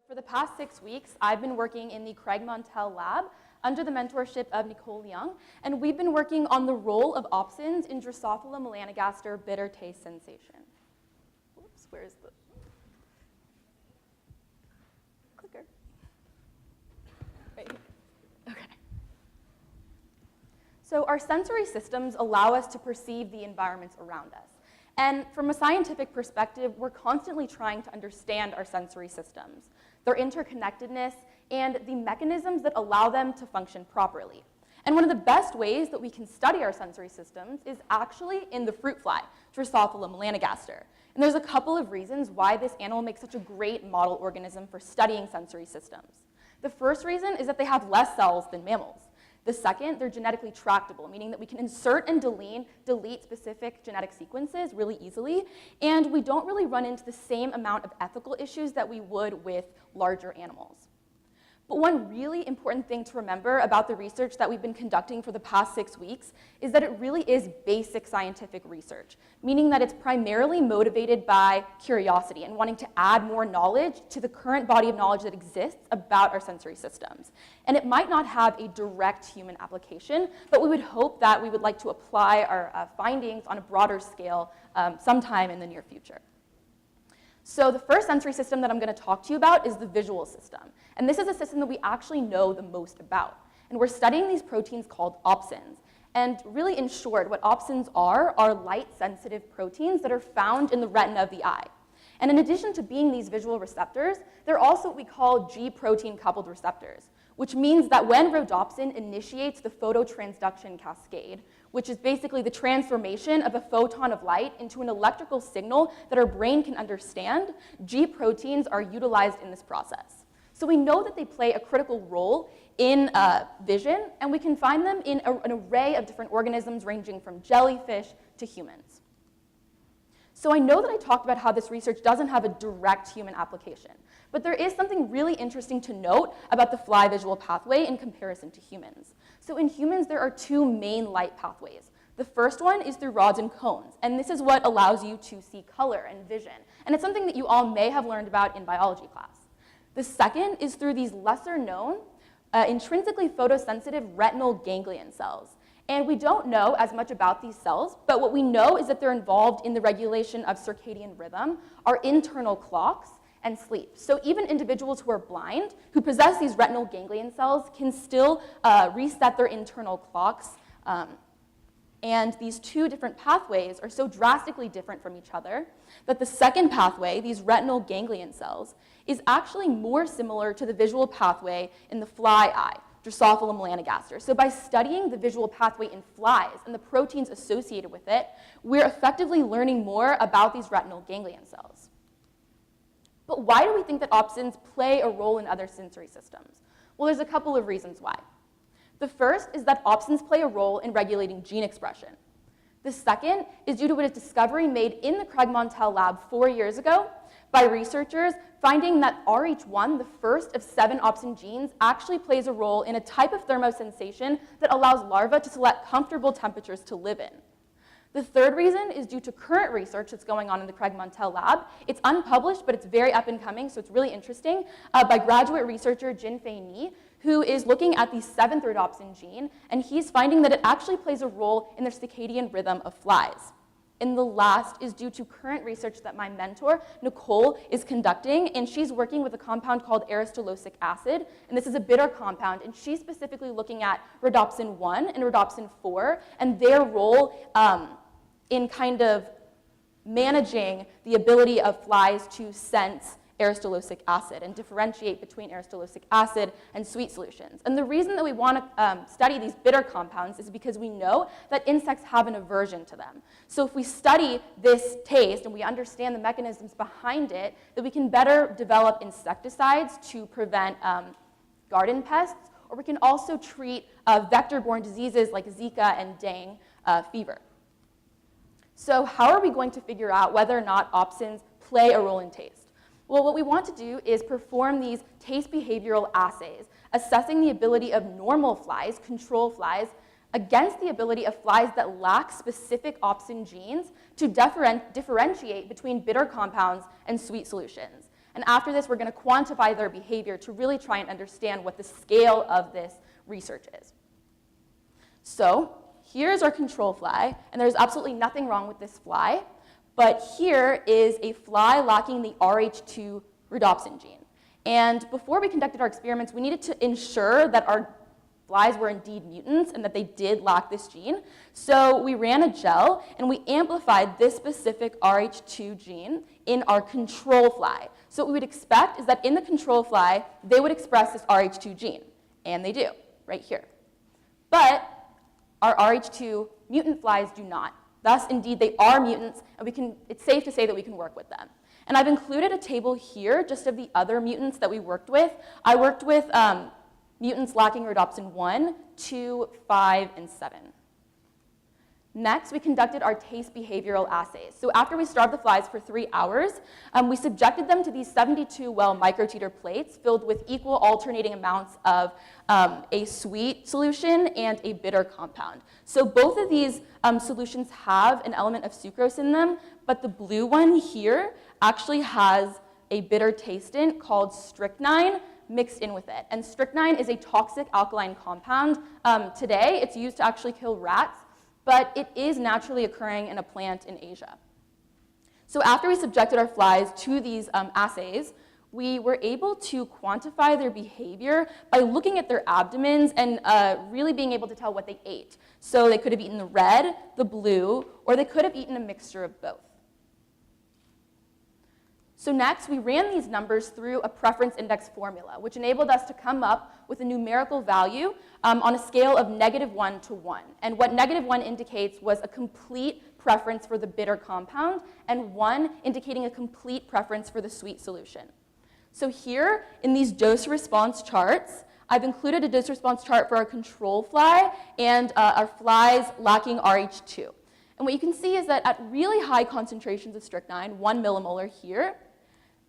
For the past 6 weeks, I've been working in the Craig Montel lab under the mentorship of Nicole Young, and we've been working on the role of opsins in Drosophila melanogaster bitter taste sensation. Whoops, where's the clicker? Right here. Okay. So our sensory systems allow us to perceive the environments around us. And from a scientific perspective, we're constantly trying to understand our sensory systems, their interconnectedness, and the mechanisms that allow them to function properly. And one of the best ways that we can study our sensory systems is actually in the fruit fly, Drosophila melanogaster. And there's a couple of reasons why this animal makes such a great model organism for studying sensory systems. The first reason is that they have less cells than mammals. The second, they're genetically tractable, meaning that we can insert and delete specific genetic sequences really easily, and we don't really run into the same amount of ethical issues that we would with larger animals. But one really important thing to remember about the research that we've been conducting for the past 6 weeks is that it really is basic scientific research, meaning that it's primarily motivated by curiosity and wanting to add more knowledge to the current body of knowledge that exists about our sensory systems. And it might not have a direct human application, but we would hope that we would like to apply our findings on a broader scale sometime in the near future. So the first sensory system that I'm going to talk to you about is the visual system. And this is a system that we actually know the most about. And we're studying these proteins called opsins. And really, in short, what opsins are light-sensitive proteins that are found in the retina of the eye. And in addition to being these visual receptors, they're also what we call G-protein-coupled receptors, which means that when rhodopsin initiates the phototransduction cascade, which is basically the transformation of a photon of light into an electrical signal that our brain can understand, G proteins are utilized in this process. So we know that they play a critical role in vision, and we can find them in an array of different organisms ranging from jellyfish to humans. So I know that I talked about how this research doesn't have a direct human application, but there is something really interesting to note about the fly visual pathway in comparison to humans. So in humans, there are two main light pathways. The first one is through rods and cones, and this is what allows you to see color and vision. And it's something that you all may have learned about in biology class. The second is through these lesser known, intrinsically photosensitive retinal ganglion cells. And we don't know as much about these cells, but what we know is that they're involved in the regulation of circadian rhythm, our internal clocks, and sleep. So even individuals who are blind, who possess these retinal ganglion cells, can still reset their internal clocks. And these two different pathways are so drastically different from each other that the second pathway, these retinal ganglion cells, is actually more similar to the visual pathway in the fly eye, Drosophila melanogaster. So by studying the visual pathway in flies and the proteins associated with it, we're effectively learning more about these retinal ganglion cells. But why do we think that opsins play a role in other sensory systems? Well, there's a couple of reasons why. The first is that opsins play a role in regulating gene expression. The second is due to a discovery made in the Craig Montel lab 4 years ago by researchers finding that RH1, the first of 7 opsin genes, actually plays a role in a type of thermosensation that allows larvae to select comfortable temperatures to live in. The third reason is due to current research that's going on in the Craig Montel lab. It's unpublished, but it's very up and coming, so it's really interesting, by graduate researcher Jinfei Ni, who is looking at the 7th rhodopsin gene, and he's finding that it actually plays a role in the circadian rhythm of flies. And the last is due to current research that my mentor, Nicole, is conducting, and she's working with a compound called aristolosic acid, and this is a bitter compound, and she's specifically looking at rhodopsin 1 and rhodopsin 4, and their role in kind of managing the ability of flies to sense aristolosic acid and differentiate between aristolosic acid and sweet solutions. And the reason that we want to study these bitter compounds is because we know that insects have an aversion to them. So if we study this taste and we understand the mechanisms behind it, then we can better develop insecticides to prevent garden pests, or we can also treat vector-borne diseases like Zika and dengue fever. So how are we going to figure out whether or not opsins play a role in taste? Well, what we want to do is perform these taste behavioral assays, assessing the ability of normal flies, control flies, against the ability of flies that lack specific opsin genes to differentiate between bitter compounds and sweet solutions. And after this, we're going to quantify their behavior to really try and understand what the scale of this research is. So here's our control fly, and there's absolutely nothing wrong with this fly, but here is a fly lacking the Rh2 rhodopsin gene. And before we conducted our experiments, we needed to ensure that our flies were indeed mutants and that they did lack this gene. So we ran a gel, and we amplified this specific Rh2 gene in our control fly. So what we would expect is that in the control fly, they would express this Rh2 gene, and they do, right here. But our Rh2 mutant flies do not. Thus, indeed, they are mutants, and it's safe to say that we can work with them. And I've included a table here just of the other mutants that we worked with. I worked with mutants lacking rhodopsin 1, 2, 5, and 7. Next, we conducted our taste behavioral assays. So after we starved the flies for 3 hours, we subjected them to these 72-well microteeter plates filled with equal alternating amounts of a sweet solution and a bitter compound. So both of these solutions have an element of sucrose in them, but the blue one here actually has a bitter tastant called strychnine mixed in with it. And strychnine is a toxic alkaline compound. Today, it's used to actually kill rats, but it is naturally occurring in a plant in Asia. So after we subjected our flies to these assays, we were able to quantify their behavior by looking at their abdomens and really being able to tell what they ate. So they could have eaten the red, the blue, or they could have eaten a mixture of both. So next, we ran these numbers through a preference index formula, which enabled us to come up with a numerical value on a scale of -1 to 1. And what -1 indicates was a complete preference for the bitter compound, and 1 indicating a complete preference for the sweet solution. So here, in these dose-response charts, I've included a dose-response chart for our control fly and our flies lacking Rh2. And what you can see is that at really high concentrations of strychnine, 1 millimolar here,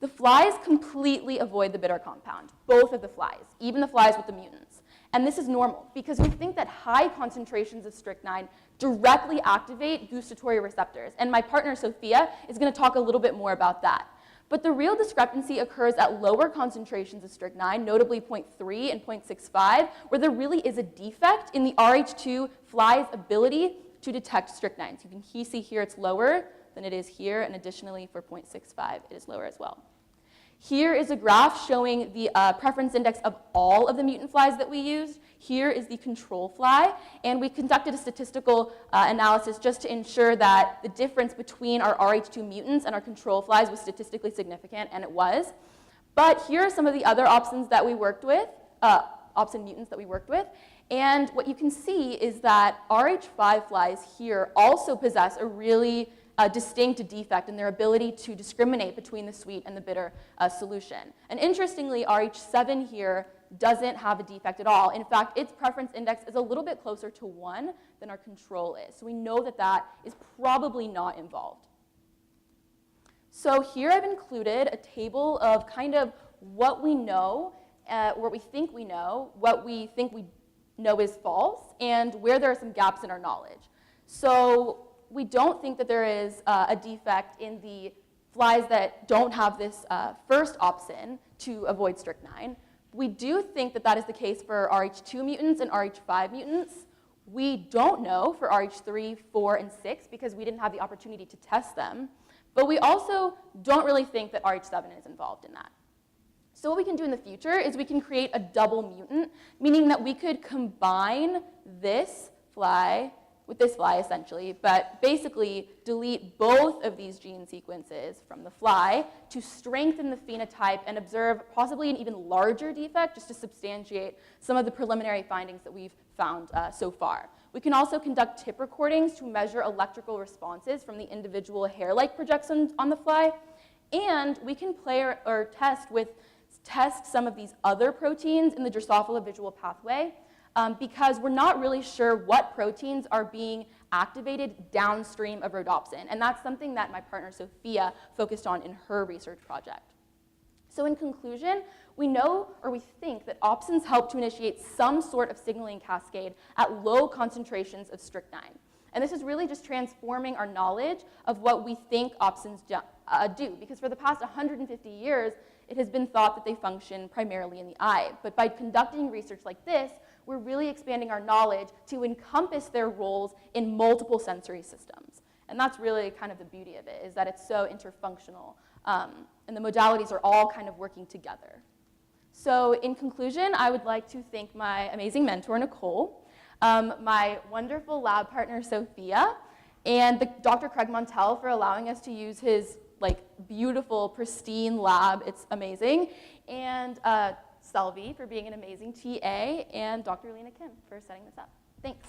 the flies completely avoid the bitter compound, both of the flies, even the flies with the mutants. And this is normal, because we think that high concentrations of strychnine directly activate gustatory receptors. And my partner, Sophia, is going to talk a little bit more about that. But the real discrepancy occurs at lower concentrations of strychnine, notably 0.3 and 0.65, where there really is a defect in the Rh2 fly's ability to detect strychnine. So you can see here it's lower than it is here, and additionally for 0.65, it is lower as well. Here is a graph showing the preference index of all of the mutant flies that we used. Here is the control fly, and we conducted a statistical analysis just to ensure that the difference between our Rh2 mutants and our control flies was statistically significant, and it was. But here are some of the other opsins that we worked with, opsin mutants that we worked with. And what you can see is that Rh5 flies here also possess a really distinct defect in their ability to discriminate between the sweet and the bitter solution. And interestingly, Rh7 here doesn't have a defect at all. In fact, its preference index is a little bit closer to 1 than our control is. So we know that that is probably not involved. So here I've included a table of kind of what we know, what we think we know, what we think we know is false, and where there are some gaps in our knowledge. So we don't think that there is a defect in the flies that don't have this first opsin to avoid strychnine. We do think that that is the case for Rh2 mutants and Rh5 mutants. We don't know for Rh3, 4, and 6 because we didn't have the opportunity to test them. But we also don't really think that Rh7 is involved in that. So what we can do in the future is we can create a double mutant, meaning that we could combine this fly with this fly, essentially, but basically delete both of these gene sequences from the fly to strengthen the phenotype and observe possibly an even larger defect just to substantiate some of the preliminary findings that we've found so far. We can also conduct tip recordings to measure electrical responses from the individual hair-like projections on the fly, and we can play or test some of these other proteins in the Drosophila visual pathway, because we're not really sure what proteins are being activated downstream of rhodopsin. And that's something that my partner Sophia focused on in her research project. So in conclusion, we know or we think that opsins help to initiate some sort of signaling cascade at low concentrations of strychnine. And this is really just transforming our knowledge of what we think opsins do. Because for the past 150 years, it has been thought that they function primarily in the eye. But by conducting research like this, we're really expanding our knowledge to encompass their roles in multiple sensory systems. And that's really kind of the beauty of it, is that it's so interfunctional. And the modalities are all kind of working together. So in conclusion, I would like to thank my amazing mentor, Nicole, my wonderful lab partner, Sophia, and Dr. Craig Montel for allowing us to use his beautiful, pristine lab. It's amazing. And Selvi for being an amazing TA, and Dr. Lena Kim for setting this up. Thanks.